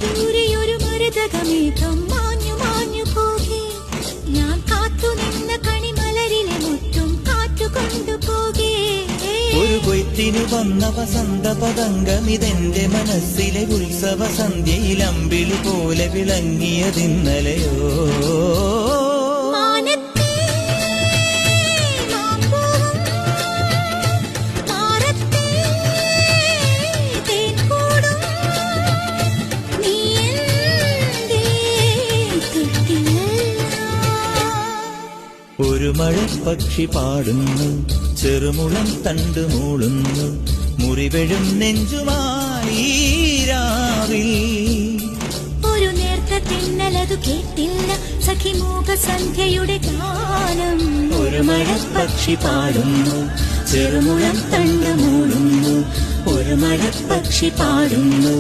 ദൂരെ ഒരു മരതകമേഘം മാഞ്ഞു മാഞ്ഞു പോകെ. ഞാൻ കാത്തുനിന്ന കണിമലരിലെ മുറ്റും കാറ്റുകൊണ്ടുപോകേ. ഒരു കൊയ്ത്തിനു വന്ന വസന്ത പതംഗമിതെന്റെ മനസ്സിലെ ഉത്സവ സന്ധ്യയിൽ അമ്പിളി പോലെ വിളങ്ങിയതിന്നലയോ. ഒരു മഴപ്പക്ഷി പാടുന്നു, ചെറുമുളം തണ്ടു മൂളുന്നു, മുറിവെഴും നെഞ്ചുമായി രാവിൽ. ഒരു നേർത്ത തിന്നലതു കേട്ടില്ല സഖിമൂക സന്ധ്യയുടെ ഗാനം. ഒരു മഴപ്പക്ഷി പാടുന്നു, ചെറുമുളം തണ്ടു മൂളുന്നു, ഒരു മഴപ്പക്ഷി പാടുന്നു.